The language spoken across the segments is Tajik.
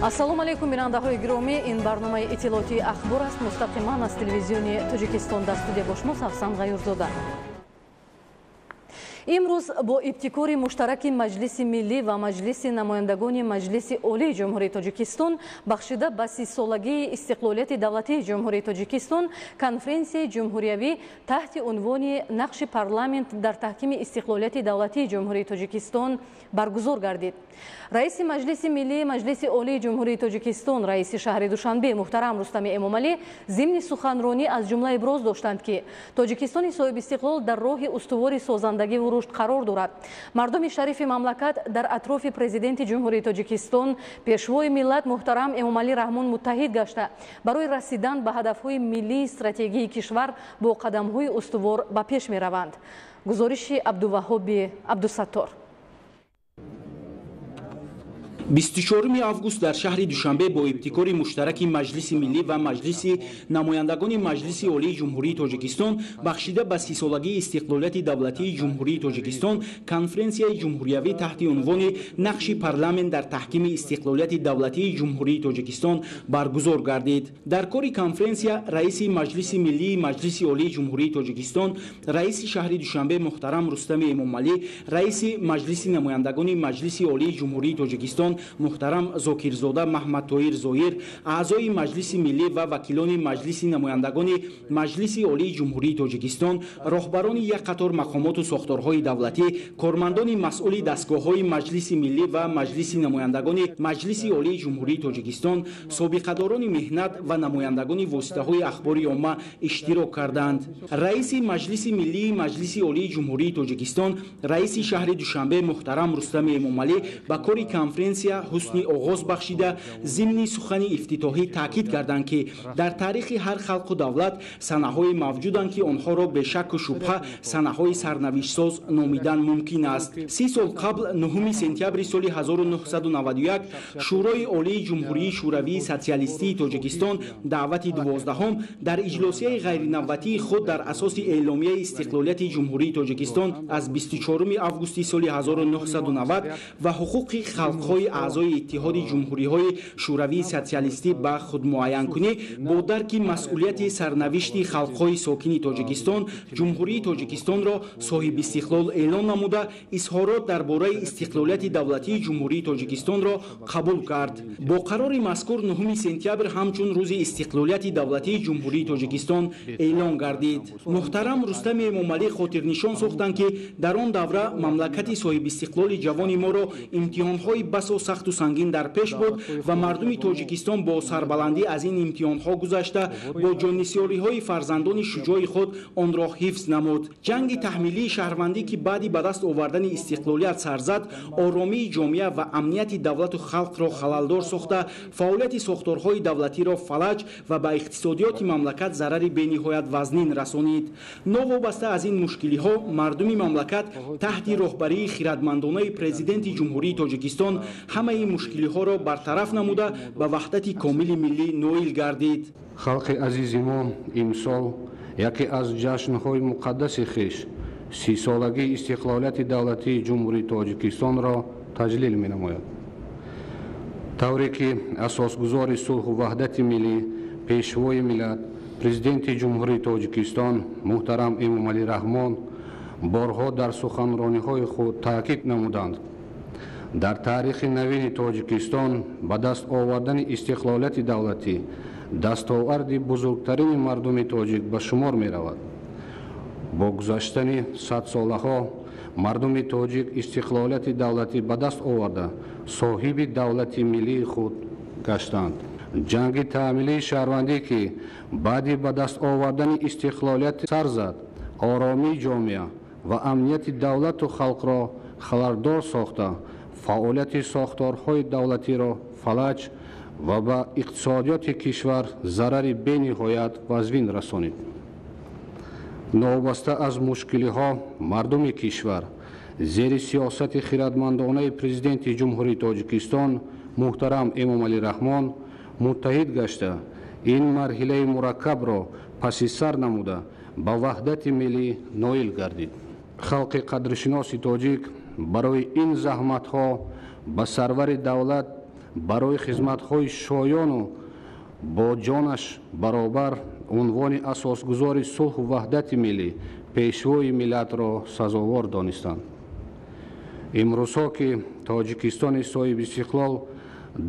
ассалому алейкум бинандаҳои гиромӣ, ин барномаи иттилоотии ахбор аст. мустақиман аз телевизиони Тоҷикистон. дар студия бо шумо Савсан Ғаюрзода. имрӯз бо ибтикори муштараки Маҷлиси миллӣ ва Маҷлиси намояндагони Маҷлиси олии Ҷумҳурии Тоҷикистон бахшида ба 30-солагии истиқлолияти давлатии Ҷумҳурии Тоҷикистон конференсияи ҷумҳуриявӣ таҳти унвони нақши парламент дар таҳкими истиқлолияти давлатии Ҷумҳурии Тоҷикистон баргузор гардид. раиси Маҷлиси миллӣ, Маҷлиси олии Ҷумҳурии Тоҷикистон, раиси шаҳри Душанбе муҳтарам Рустами Эмомалӣ зимни суханронӣ аз ҷумла иброз доштанд, ки Тоҷикистони соҳибистиқлол дар роҳи устувори созандагӣ ва рушд қарор дорад. мардуми шарифи мамлакат дар атрофи президенти Ҷумҳурии Тоҷикистон, пешвои миллат муҳтарам Эмомалӣ Раҳмон муттаҳид гашта барои расидан ба ҳадафҳои миллии стратегии кишвар бо қадамҳои устувор ба пеш мераванд. гузориши Абдуваҳоби Абдусаттор. 24 август дар шаҳри Душанбе бо ибтикори муштараки Маҷлиси миллӣ ва Маҷлиси намояндагони Маҷлиси олии Ҷумҳурии Тоҷикистон бахшида ба 30-солагии истиқлолияти давлатии Ҷумҳурии Тоҷикистон конференсияи ҷумҳуриявӣ таҳти унвони нақши парламент дар таҳкими истиқлолияти давлатии Ҷумҳурии Тоҷикистон баргузор гардид. дар кори конференсия раиси Маҷлиси миллии Маҷлиси олии Ҷумҳурии Тоҷикистон, раиси шаҳри Душанбе муҳтарам Рустами Эмомалӣ, раиси Маҷлиси намояндагони Маҷлиси олии Ҷумҳурии Тоҷикистон муҳтарам Зокирзода Маҳмадтоҳир Зоҳир, аъзои Маҷлиси миллӣ ва вакилони Маҷлиси намояндагони Маҷлиси олии Ҷумҳурии Тоҷикистон, роҳбарони як қатор мақомоту сохторҳои давлатӣ, кормандони масъули дастгоҳҳои Маҷлиси миллӣ ва Маҷлиси намояндагони Маҷлиси олии Ҷумҳурии Тоҷикистон, собиқадорони меҳнат ва намояндагони воситаҳои ахбори омма иштирок карданд. раиси Маҷлиси миллии Маҷлиси олии Ҷумҳурии Тоҷикистон, раиси шаҳри Душанбе муҳтарам Рустами Эмомалӣ ба кори конференсия ҳусни оғоз бахшида зимни сухани ифтитоҳӣ таъкид карданд, ки дар таърихи ҳар халқу давлат санаҳое мавҷуданд, ки онҳоро бешакку шубҳа санаҳои сарнавиштсоз номидан мумкин аст. 30 сол қабл 9 сентябри соли 1991 шӯрои олии ҷумҳурии шӯравии социалистии Тоҷикистон даъвати 12 дар иҷлосияи ғайринавбатии худ дар асоси эъломияи истиқлолияти Ҷумҳурии Тоҷикистон аз 24 августи соли 1990 ва ҳуқуқи халқҳои аъзои иттиҳоди ҷумҳуриҳои шӯравии социалистӣ ба худмуайянкунӣ бо дарки масъулияти сарнавишти халқҳои сокини Тоҷикистон, Ҷумҳурии Тоҷикистонро соҳибистиқлол эълон намуда, изҳорот дар бораи истиқлолияти давлатии Ҷумҳурии Тоҷикистонро қабул кард. бо қарори мазкур 9 сентябр ҳамчун рӯзи истиқлолияти давлатии Ҷумҳурии Тоҷикистон эълон гардид. муҳтарам Рустами Эмомалӣ хотирнишон сохтанд, ки дар он давра мамлакати соҳибистиқлоли ҷавони моро имтиҳонҳои басо сахту сангин дар пеш буд ва мардуми Тоҷикистон бо сарбаландӣ аз ин имтиҳонҳо гузашта бо ҷоннисёриҳои фарзандони шуҷои худ онро ҳифз намуд. ҷанги таҳмилии шаҳрвандӣ, ки баъди ба даст овардани истиқлолият сар зад, оромии ҷомеа ва амнияти давлату халқро халалдор сохта, фаъолияти сохторҳои давлатиро фалаҷ ва ба иқтисодиёти мамлакат зарари бениҳоят вазнин расонид. новобаста аз ин мушкилиҳо мардуми мамлакат таҳти роҳбарии хиратмандонаи президенти Ҷумҳурии Тоҷикистон ҳамаи мушкилиҳоро бартараф намуда ба ваҳдати комили миллӣ ноил гардид. халқи азизи мо имсол яке аз ҷашнҳои муқаддаси хиш 30-солагии истиқлолияти давлатии Ҷумҳурии Тоҷикистонро таҷлил менамояд. тавре ки асосгузори сулҳу ваҳдати миллӣ, пешвои миллат, президенти Ҷумҳурии Тоҷикистон муҳтарам Эмомалӣ Раҳмон борҳо дар суханрониҳои худ таъкид намуданд. дар таърихи навини Тоҷикистон ба даст овардани истиқлолияти давлатӣ дастоварди бузургтарини мардуми тоҷик ба шумор меравад. бо гузаштани садсолаҳо мардуми тоҷик истиқлолияти давлатӣ ба даст оварда соҳиби давлати миллии худ гаштанд. ҷанги таъмилии шаҳрвандӣ, ки баъди ба даст овардани истиқлолият сар зад, оромии ҷомеа ва амнияти давлату халқро халалдор сохта, фаъолияти сохторҳои давлатиро фалаҷ ва ба иқтисодиёти кишвар зарари бениҳоят вазнин расонид. новобаста аз мушкилиҳо мардуми кишвар зери сиёсати хиратмандонаи президенти Ҷумҳурии Тоҷикистон муҳтарам Эмомалӣ Раҳмон муттаҳид гашта ин марҳилаи мураккабро паси сар намуда ба ваҳдати миллӣ ноил гардид. халқи қадршиноси тоҷик барои ин заҳматҳо ба сарвари давлат барои хизматҳои шоёну бо ҷонаш баробар унвони асосгузори сулҳу ваҳдати миллӣ пешвои миллатро сазовор донистанд. имрӯзҳо ки тоҷикистони соҳиби истиқлол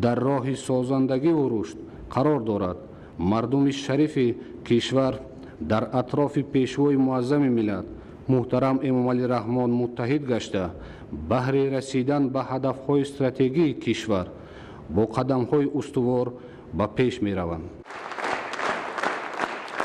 дар роҳи созандагиву рушд қарор дорад, мардуми шарифи кишвар дар атрофи пешвои муаззами миллат муҳтарам Эмомалӣ Раҳмон муттаҳид гашта баҳри расидан ба ҳадафҳои стратегии кишвар бо қадамҳои устувор ба пеш мераванд.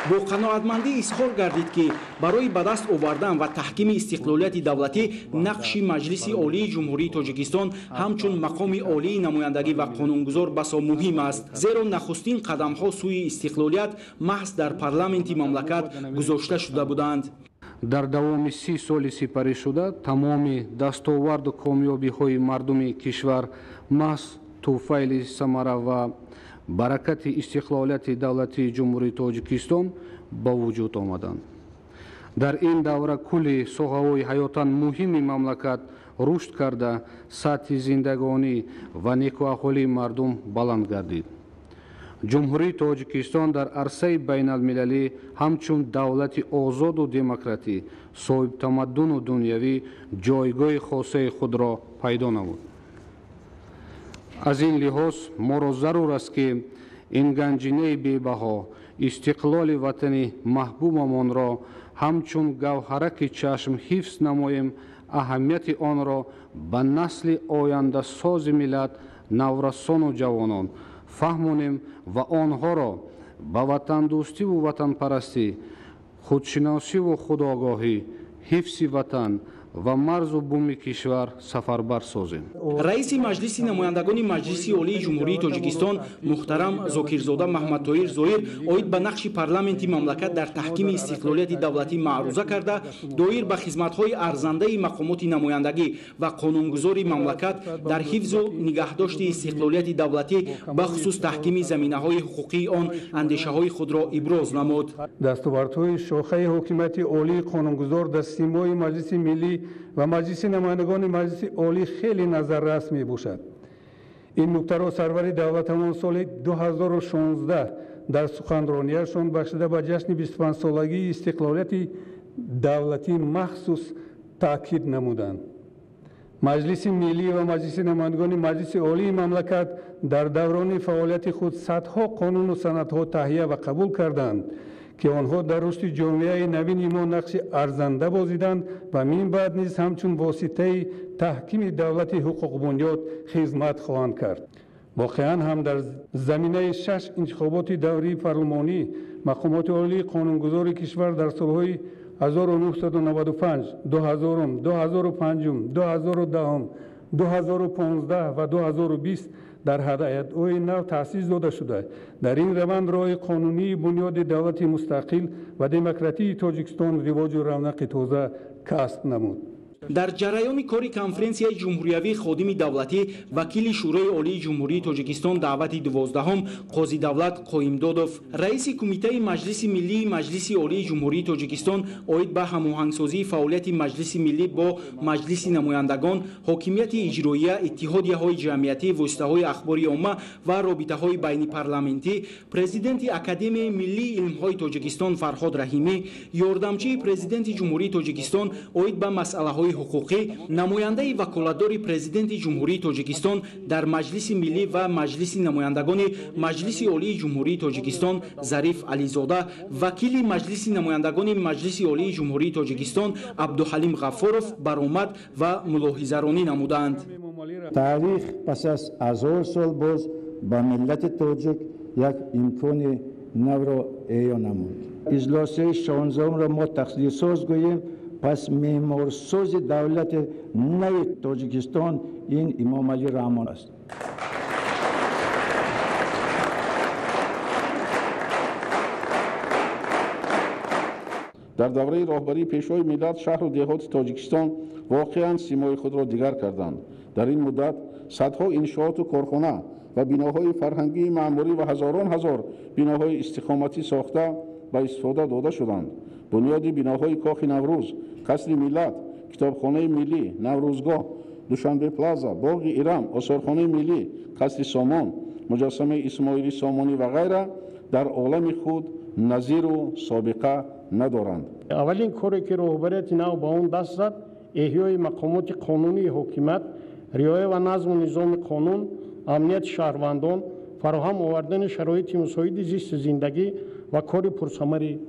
бо қаноатмандӣ изҳор гардид ки барои ба даст овардан ва таҳкими истиқлолияти давлатӣ нақши Маҷлиси Олии Ҷумҳурии Тоҷикистон ҳамчун мақоми олии намояндагӣ ва қонунгузор басо муҳим аст, зеро нахустин қадамҳо сӯи истиқлолият маҳз дар парламенти мамлакат гузошта шуда буданд. дар давоми 30 соли сипаришуда тамоми дастоварду комёбиҳои мардуми кишвар маҳз туфайли самара ва баракати истиқлолияти давлатии Ҷумҳурии Тоҷикистон ба вуҷуд омаданд. дар ин давра кулли соҳаҳои ҳаётан муҳими мамлакат рушд карда сатҳи зиндагонӣ ва некуаҳолии мардум баланд гардид. ҷумҳурии Тоҷикистон дар арсаи байналмилалӣ ҳамчун давлати озоду демократӣ соҳибтамаддуну дунявӣ ҷойгоҳи хосаи худро пайдо намуд. аз ин лиҳоз моро зарур аст ки ин ганҷинаи бебаҳо истиқлоли ватани маҳбубамонро ҳамчун гавҳараки чашм ҳифз намоем, аҳамияти онро ба насли ояндасози миллат наврасону ҷавонон фаҳмонем ва онҳоро ба ватандӯстиву ватанпарастӣ, худшиносиву худогоҳӣ, ҳифзи ватан ва марзу буми кишвар сафарбар созем. раиси маҷлиси намояндагони маҷлиси олии ҷумҳурии Тоҷикистон муҳтарам Зокирзода Маҳмадтоҳир Зоҳир оид ба нақши парламенти мамлакат дар таҳкими истиқлолияти давлатӣ маъруза карда, доир ба хизматҳои арзандаи мақомоти намояндагӣ ва қонунгузори мамлакат дар ҳифзу нигаҳдошти истиқлолияти давлатӣ бахусус таҳкими заминаҳои ҳуқуқии он андешаҳои худро иброз намуд. дастовардҳои шохаи ҳокимияти олии қонунгузор дар симои маҷлиси миллӣ ва маҷлиси намояндагони маҷлиси олӣ хеле назаррас мебошад. ин нуктаро сарвари давлатамон соли 2016 дар суханронияшон бахшида ба ҷашни 25-солагии истиқлолияти давлатӣ махсус таъкид намуданд. маҷлиси миллӣ ва маҷлиси намояндагони маҷлиси олии мамлакат дар даврони фаъолияти худ садҳо қонуну санадҳо таҳия ва қабул карданд ки онҳо дар рушди ҷомеаи навини мо нақши арзанда бозиданд ва мин баъд низ ҳамчун воситаи таҳкими давлати ҳуқуқбунёд хизмат хоҳанд кард. воқеан ҳам дар заминаи 6 интихоботи даврии парлумонӣ мақомоти олии қонунгузори кишвар дар солҳои 1995, 2000, 2005, 2010, 2015 ва 2020 дар ҳаятҳои нав таъсис дода шуда дар ин раванд роҳи қонунии бунёди давлати мустақил ва демократии Тоҷикистон ривоҷу равнақи тоза касб намуд. дар ҷараёни кори конференсияи ҷумҳуриявии ходими давлатӣ вакили шӯрои олии ҷумҳурии Тоҷикистон даъвати 12-ум Қозидавлат Қоимдодов, раиси кумитаи маҷлиси миллии маҷлиси олии ҷумҳурии Тоҷикистон оид ба ҳамоҳангсозии фаъолияти маҷлиси миллӣ бо маҷлиси намояндагон, ҳокимияти иҷроия, иттиҳодияҳои ҷамъиятӣ, воситаҳои ахбори омма ва робитаҳои байнипарламентӣ, президенти Академияи миллии илмҳои Тоҷикистон Фарҳод Раҳимӣ, ёрдамчии президенти ҷумҳурии Тоҷикистон оид ба масъалаҳои ҳуқуқӣ, намояндаи ваколатдори президенти ҷумҳурии Тоҷикистон дар маҷлиси миллӣ ва маҷлиси намояндагони маҷлиси олии ҷумҳурии Тоҷикистон Зариф Ализода, вакили маҷлиси намояндагони маҷлиси олии ҷумҳурии Тоҷикистон Абдуҳалим Ғаффоров баромад ва мулоҳизаронӣ намуданд. таърих пас аз 1000 сол боз ба миллати тоҷик як имкони навро эён намуд. иҷлосаи 16-умро мо тақдирсоз гӯем. пас меъморсози давлати нави Тоҷикистон ин Эмомалӣ Раҳмон аст. дар давраи роҳбарии пешвои миллат шаҳру деҳоти Тоҷикистон воқеан симои худро дигар карданд. дар ин муддат садҳо иншооту корхона ва биноҳои фарҳангии маъмурӣ ва ҳазорон ҳазор биноҳои истиқоматӣ сохта ба истифода дода шуданд. бунёди биноҳои кохи Наврӯз, қасри миллат, китобхонаи миллӣ, Наврӯзгоҳ душанбе плаза, боғи ирам, осорхонаи миллӣ, қасри сомон, муҷассамаи исмоили сомонӣ ва ғайра дар олами худ назиру собиқа надоранд. аввалин коре ки роҳбарияти нав ба он даст зад эҳёи мақомоти қонунии ҳокимият, риоя ва назму низоми қонун, амнияти шаҳрвандон, фароҳам овардани шароити мусоиди зисти зиндагӣ ва кори пурсамари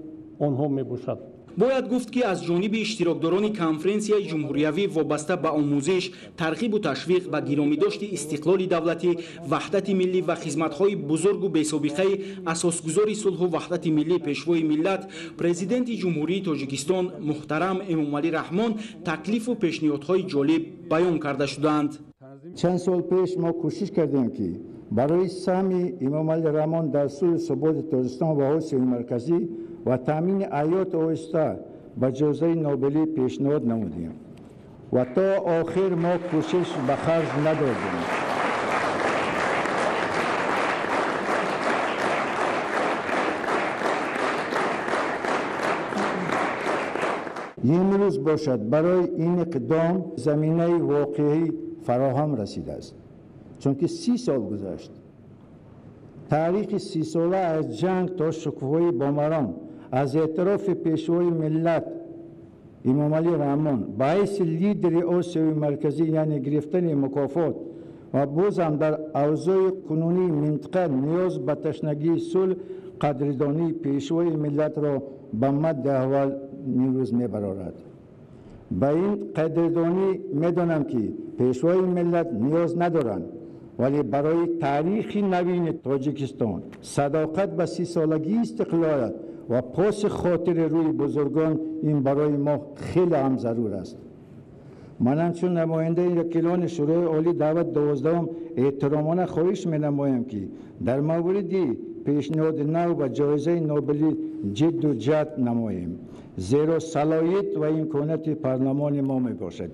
онҳо мебошад. бояд гуфт ки аз ҷониби иштирокдорони конференсияи ҷумҳуриявӣ вобаста ба омӯзиш, тарғибу ташвиқ ба гиромидошти истиқлоли давлатӣ, ваҳдати миллӣ ва хизматҳои бузургу бесобиқаи асосгузори сулҳу ваҳдати миллӣ пешвои миллат, президенти ҷумҳурии Тоҷикистон муҳтарам Эмомалӣ Раҳмон таклифу пешниҳодҳои ҷолиб баён карда шуданд. چند سال پیش ما کوشش کردیم که برای سهم امامعلی رحمان در صلح و ثبات تاجیکستان و آسیای مرکزی و تامین حیات آهسته به جایزه نوبلی پیشنهاد نمودیم و تا آخر ما کوشش به خرج ندادیم. امروز باشد برای این اقدام زمینه واقعی فراهم رسیده است، چون که 30 سال گذشت. تاریخ 30 ساله از جنگ تا شکوفایی بامران، از اعتراف پیشوای ملت امامعلی رحمان باعث لیدر آسیای مرکزی یعنی گرفتن مکافات و باز هم در اوضاع کنونی منطقه نیاز به تشنگی صلح قدردانی پیشوای ملت را به مد احوال نیروز میبرارد. با این قدردانی میدانم که پیشوای ملت نیاز ندارند، ولی برای تاریخ نوین تاجیکستان صداقت به 30 سالگی استقلالت و پاس خاطر روی بزرگان این برای ما خیلی هم ضرور است. من چون نماینده وکیلان شورای عالی دعوت 12 احترامانه خواهش می‌نمایم که در مورد پیشنهاد نو و جایزه نوبلی جد و جهد نماییم، زیرا صلاحیت و امکانات پارلمان ما میباشد.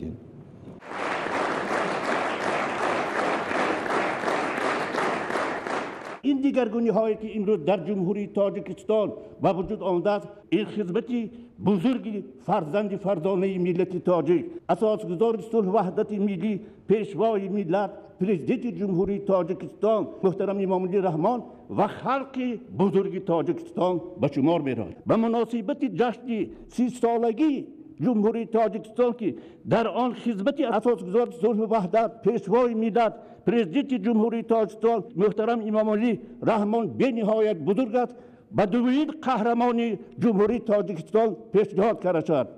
این دیگرگونی هایی که امروز در جمهوری تاجیکستان با وجود آمده است، این خدمتی بزرگی فرزند فردانه ملت تاجیک، اساسگزار صلح وحدت ملی، پیشوای ملت، پرزیدنت جمهوری تاجیکستان محترم امامعلی رحمان و خلق بزرگ تاجیکستان به شمار می‌رود. به مناسبت جشن 30 سالگی جمهوری تاجیکستان که در آن خدمت اساسگزار صلح وحدت، پیشوای ملت، پرزیدنت جمهوری تاجیکستان محترم امامعلی رحمان به نهایت بزرگ است، به دومین قهرمان جمهوری تاجیکستان پیشنهاد کرده شد.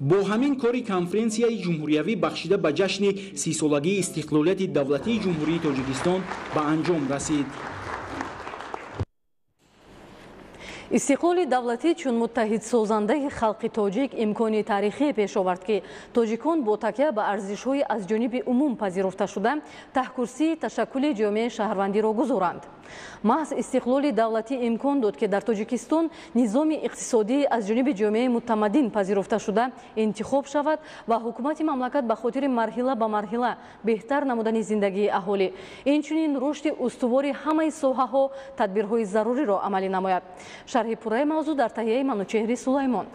бо ҳамин кори конференсияи ҷумҳуриявӣ бахшида ба ҷашни 30-солагии истиқлолияти давлатии ҷумҳурии Тоҷикистон ба анҷом расид. استقلال دولتی چون متحد سازنده خلق تاجیک امکانی تاریخی پیش آورد که تاجیکان با تکیه به ارزش‌های از جانب عموم پذیرفته شده تحکرسی تشکل جامعه شهروندی را گذارند. محض استقلال دولتی امکان داد که در تاجیکستان نظام اقتصادی از جانب جامعه متمدن پذیرفته شده انتخاب شود و حکومت مملکت به خاطر مرحله به مرحله بهتر نمودن زندگی اهالی اینچنین رشد استوار همه ساحه‌ها تدبیرهای ضروری را عملی نماید. شرح پوره موضوع در تهیه منوچهری سلیمان.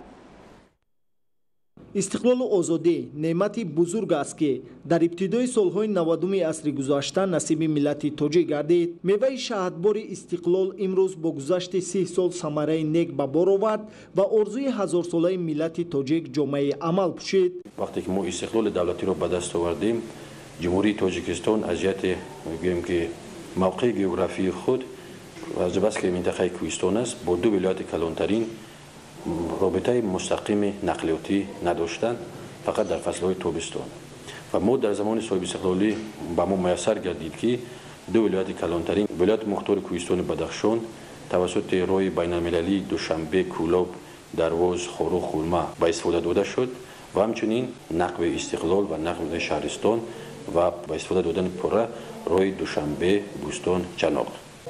استقلال و آزادی نعمتی بزرگ است که در ابتدای سالهای 90 عصر گذشته نصیب ملت تاجیک گردید. میوه شهادتبار استقلال امروز با گذشت 30 سال ثمره نیک به بار آورد و آرزوی 1000 ساله ملت تاجیک جامعه عمل پوشید. وقتی که ما استقلال دولتی را به دست آوردیم، جمهوری تاجیکستان از جهت میگیم که موقع جغرافی خود از بس که منطقه کوهستان است با دو ولایت کلانترین رابطه مستقیم نقلیاتی نداشتند، فقط در فصلهای تابستان. و ما در زمان صاحب استقلالی به ما میسر گردید که دو ولایت کلانترین ولایت مختار کوهستان بدخشان توسط راه بین المللی دوشنبه، کولاب، درواز، خارو، خرما به استفاده داده شد و همچنین نقب استقلال و نقب شهرستان و به استفاده دادن پره راه دوشنبه، بوستان، چناق.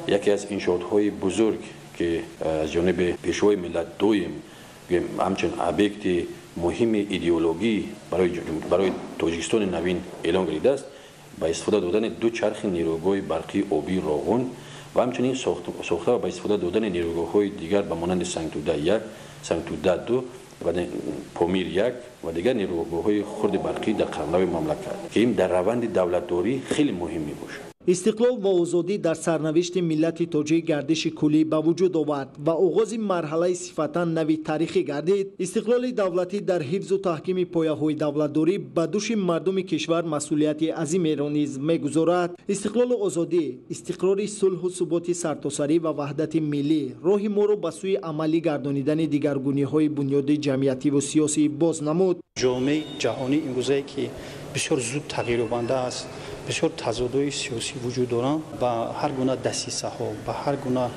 یکی از انشاءات‌های بزرگ که از جانب پیشوای ملت دویم همچنین ابیکت مهم ایدئولوژی برای تاجیکستان نوین اعلان گردیده است با استفاده دادن دو چرخ نیروگاه برقی آبی راغون و همچنین ساخته و با استفاده دادن نیروگاه‌های دیگر به مانند سنگتوده 1 سنگتوده 2 و پامیر 1 و دیگر نیروگاه‌های خرد برقی در قلمرو مملکت که این در روند دولتداری خیلی مهم میباشد. استقلال و آزادی در سرنوشت ملت تاجیک گردش کلی به وجود آورد و آغاز مرحله صفتا نوی تاریخی گردید. استقلال دولتی در حفظ و تحکیم پایه‌های دولتداری به دوش مردم کشور مسئولیت عظیم را نیز می‌گذارد. استقلال و آزادی، استقرار صلح و ثبات سرتاسری و وحدت ملی راه ما را به سوی عملی گردانیدن دیگرگونی‌های بنیاد جمعیتی و سیاسی باز نمود. جامعه جهانی امروزه که بسیار زود تغییر یابنده است، بسیار تضادهای سیاسی وجود دارند و هر گونه دسیسه ها و هر گونه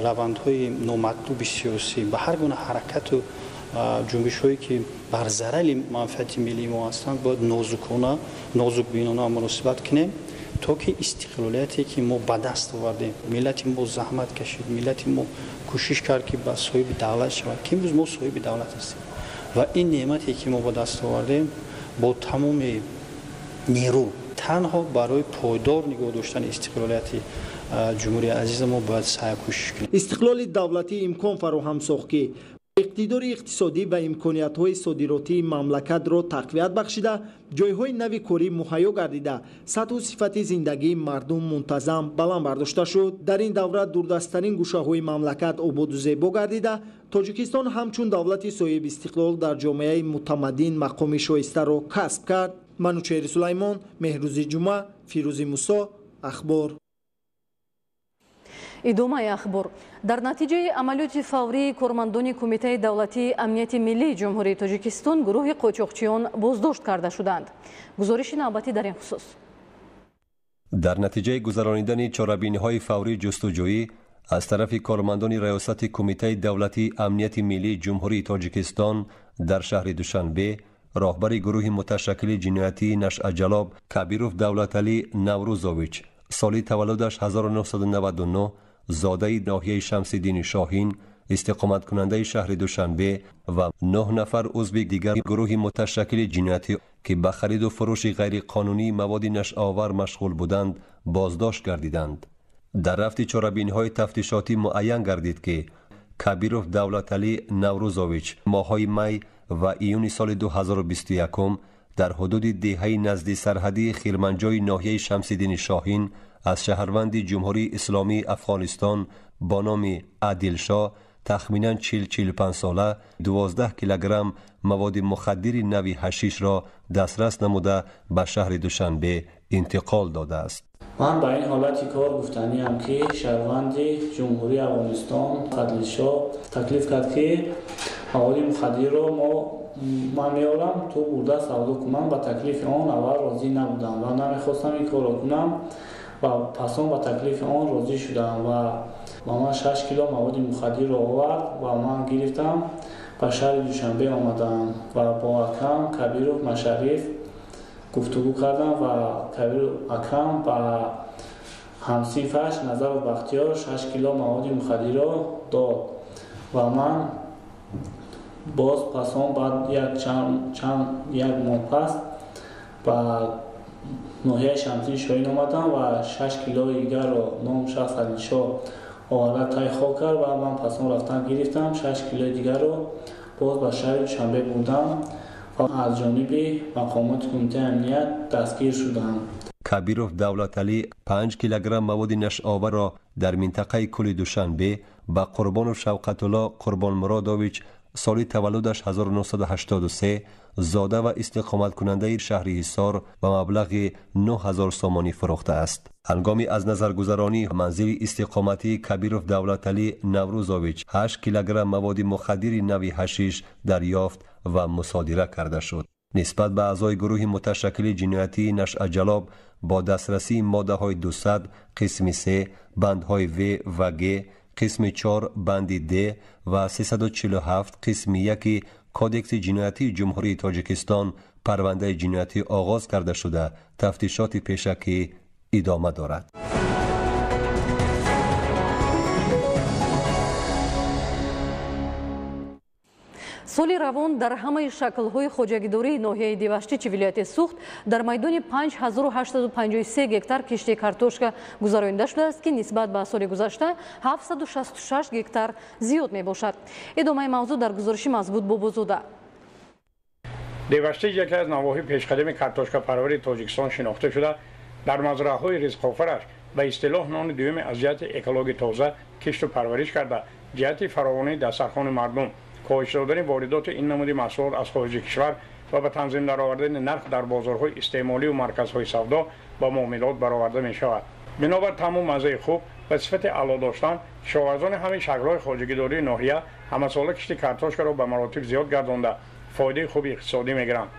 روندهای نامطلوب سیاسی و هر گونه حرکت و جنبش هایی که بر ضرر منفعت ملی ما هستند باید نازک بینانه مناسبت کنیم تا که استقلالیتی که ما به دست آوردیم، ملت ما زحمت کشید، ملت ما کوشش کرد که به صاحب دولت شود که امروز ما صاحب دولت هستیم و این نعمتی که ما به دست آوردیم با تمام نیرو تنها برای پایدار نگاه داشتن استقلالیت جمهوری عزیز ما باید سعی کوشش کنیم. استقلال دولتی امکان فراهم ساخت که اقتدار اقتصادی و امکانیت‌های صادراتی مملکت را تقویت بخشیده، جای‌های نوی کاری مهیا گردیده، سطح و صفت زندگی مردم منتظم بلند برداشته شد. در این دوره دوردست‌ترین گوشه‌های مملکت آباد و زیبا گردیده، تاجیکستان همچون دولتی صاحب استقلال در جامعه متمدن مقام شایسته را کسب کرد. منوچهر سلیمان، مهروزی جمعه، فیروزی موسی، اخبار. ادامه اخبار. در نتیجه عملیات فوری کارمندان کمیته دولتی امنیت ملی جمهوری تاجیکستان گروه قاچاقچیان بازداشت کرده شدند. گزارش نوبتی در این خصوص. در نتیجه گذرانیدن چاره‌بینی‌های فوری جستجویی از طرف کارمندان ریاست کمیته دولتی امنیت ملی جمهوری تاجیکستان در شهر دوشنبه، راهبر گروه متشکل جنایتی نشأه جلاب کبیروف دولتعلی نوروزویچ، سالی تولدش 1999، زاده ناحیه شمس‌الدین شاهین، استقامت کننده شهر دوشنبه و 9 نفر عضو دیگر گروه متشکل جنایتی که به خرید و فروش غیر قانونی مواد نشئه‌آور مشغول بودند بازداشت گردیدند. در رفت چاره‌بینی‌های تفتیشاتی معین گردید که کبیروف دولتعلی نوروزویچ ماه‌های می و ایون سال 2021 در حدود دهه نزدیک سرحدی خیرمنجای ناحیه شمس‌الدین شاهین از شهروند جمهوری اسلامی افغانستان با نام عادل شاه تخمینا 40-45 ساله 12 کیلوگرم مواد مخدر نوی حشیش را دسترس نموده به شهر دوشنبه انتقال داده است. من با این حالتی کار گفتنی هم که شهروند جمهوری افغانستان عادل شاه تکلیف کرد که مواد مخدر را من میارم تو برده سودا کنم. با تکلیف آن اول راضی نبودم و نمیخواستم این کار را کنم و پسان با تکلیف آن راضی شدم و من 6 کیلو مواد مخدر را آورد و من گرفتم به شهر دوشنبه آمدم و با اکم کبیروف مشرف گفتگو کردم و کبیر اکرم با همصیفش نظر و بختیار 6 کیلو مواد مخدر را داد و من باز پسان بعد یک ماه پس با ناحیه شمس‌الدین شاهین آمدم و 6 کیلو دیگر را نام شخص عادل شاه آورده تای خواه کرد و من پسان رفتم گرفتم 6 کیلو دیگر را باز به شهر دوشنبه بردم و از جانب مقامات کمیته امنیت دستگیر شدم. کبیروف دولتعلی 5 کیلوگرم مواد نشئه‌آور را در منطقه کل دوشنبه به قربان شوکت الله قربان مرادویچ سالی تولدش 1983 زاده و استقامت کننده شهر حصار و مبلغ 9000 سومانی فروخته است. هنگامی از نظرگذرانی منزل استقامتی کبیروف دولتعلی نوروزویچ 8 کیلوگرم مواد مخدر نوی حشیش دریافت و مصادره کرده شد. نسبت به اعضای گروه متشکل جنایتی نشأه جلاب با دسترسی ماده های 200 قسم 3 بندهای و و گ، قسم 4 بند د و 347 قسم 1 کودکس جنایتی جمهوری تاجیکستان پرونده جنایتی آغاز کرده شده تفتیشات پیشکی ادامه دارد. соли равон дар ҳамаи шаклҳои хоҷагидории ноҳияи Диваштичи вилояти Суғд дар майдони 5853 гектар кишти картошка гузаронида шудааст ки нисбат ба соли гузашта 766 гектар зиёд мебошад. идомаи мавзӯъ дар гузориши Мазбут Бобозода. Диваштич яке аз навоҳии пешқадами картошкапарвари Тоҷикистон шинохта шуда, дар мазраъаҳои ризқофараш ба истилоҳ нони дуюми аз ҷиҳати экологии тоза кишту парвариш карда, ҷиҳати фаровонии дастархони мардум, коҳиш додани воридоти ин намуди маҳсулот аз хориҷи кишвар ва ба танзим даровардани нарх дар бозорҳои истеъмолию марказҳои савдо ба муомилот бароварда мешавад. бинобар таъму маззаи хуб ва сифати аъло доштан, кишоварзони ҳамаи шаклҳои хоҷагидории ноҳия ҳамасола кишти картошкаро ба маротиб зиёд гардонда фоидаи хуби иқтисодӣ мегиранд.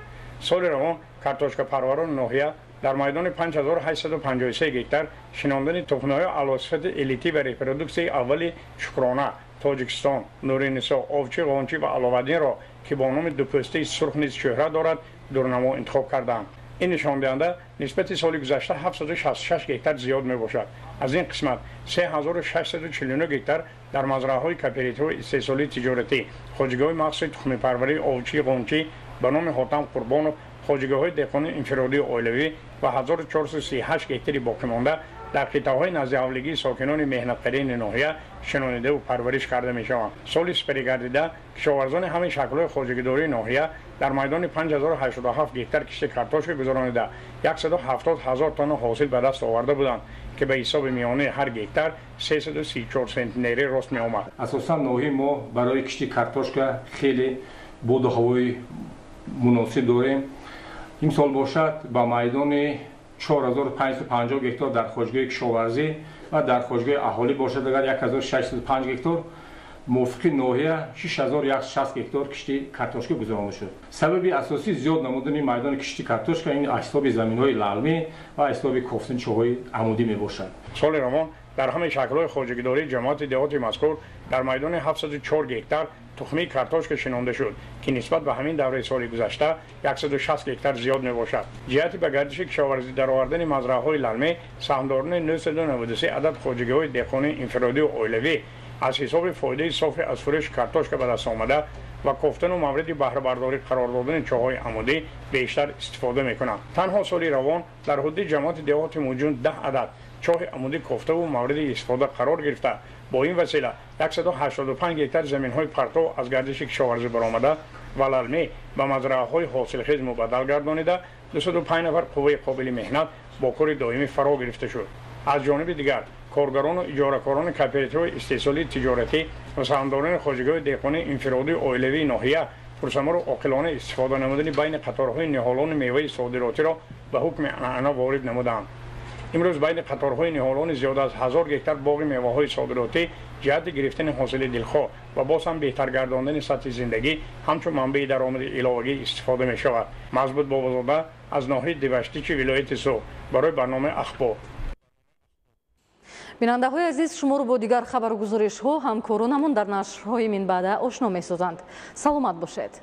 соли равон картошкапарварони ноҳия дар майдони 5853 гектар шинондани тухмиҳои аълосифати элитӣ ва репродуксияи аввали Шукрона, Тоҷикистон, Нуринисо, Овчи, Ғончи ва Аловаддинро ки бо номи дупӯстаи сурх низ шӯҳрат дорад, дурнамо интихоб карданд. ин нишондиҳанда нисбати соли гузашта 766 гектар зиёд мебошад. аз ин қисмат 3649 гектар дар мазраъаҳои кооперативҳои истеҳсолии тиҷоратӣ, хоҷигоҳи махсуси тухмипарварии Овчи, Ғончи ба номи Ҳотам Қурбонов, хоҷигоҳои деҳқонии инфиродии оилавӣ ва 1438 гектари боқимонда дар қитъаҳои назди сокинони меҳнатқарини ноҳия шинонидаву парвариш карда мешаванд. соли сипаригардида кишоварзони ҳамаи шаклҳои хоҷагидории ноҳия дар майдони 5087 гектар кишти картошка гузаронида 170 000 тонна ҳосил ба даст оварда буданд ки ба ҳисоби миёнаи ҳар гектар 334 сентнери рост меомад. асосан ноҳияи мо барои кишти картошка хеле боду ҳавои муносиб дорем. имсол бошад ба майдони 4550 гектар дар хоҷгоҳи кишоварзӣ ва дар хоҷгоҳи аҳолӣ бошад агар 1605 гектар, мувофиқи ноҳия 6160 гектар кишти картошка гузаронида шуд. сабаби асосии зиёд намудани майдони кишти картошка ин асбоби заминҳои лалмӣ ва асбоби кофтани чоҳҳои амудӣ мебошад. соли равон дар ҳамаи шаклҳои хоҷагидории ҷамоати деҳоти мазкур дар майдони 704 гектар тухмии картошка шинонда шуд ки нисбат ба ҳамин давраи соли гузашта 160 гектар зиёд мебошад. ҷиҳати ба гардиши кишоварзӣ даровардани мазраъаҳои лалмӣ саҳмдорони 993 адад хоҷигиҳои деҳқонии инфиродию оилавӣ аз ҳисоби фоидаи софи аз фурӯши картошка ба даст омада ва кофтану мавриди баҳрабардорӣ қарор додани чоҳҳои амудӣ бештар истифода мекунанд. танҳо соли равон дар ҳудуди ҷамоати деҳоти муҷун 10 адад чоҳи амудӣ кофтаву мавриди истифода қарор гирифта, бо ин васила 185 гектар заминҳои партов аз гардиши кишоварзӣ баромада ва лалмӣ ба мазраъаҳои ҳосилхез мубаддал гардонида 205 нафар қувваи қобили меҳнат бо кори доимӣ фаро гирифта шуд. аз ҷониби дигар коргарону иҷоракорони кооперативҳои истеҳсолии тиҷоратӣ ва саҳмдорони хоҷигоҳи деҳқонии инфиродии оилавии ноҳия фурсамаро оқилона истифода намудани байни қаторҳои ниҳолони меваи содиротиро ба ҳукми анъана ворид намуданд. имрӯз байни қаторҳои ниҳолони зиёда аз 1000 гектар боғи меваҳои содиротӣ ҷиҳати гирифтани ҳосили дилхоҳ ва боз ҳам беҳтар гардондани сатҳи зиндагӣ ҳамчун манбаи даромади иловагӣ истифода мешавад. Мазбут Бобозода аз ноҳияи Диваштичи вилояти Суғд барои барномаи ахбор. бинандаҳои азиз, шуморо бо дигар хабару гузоришҳо ҳамкоронамон дар нашрҳои минбаъда ошно месозанд. саломат бошед.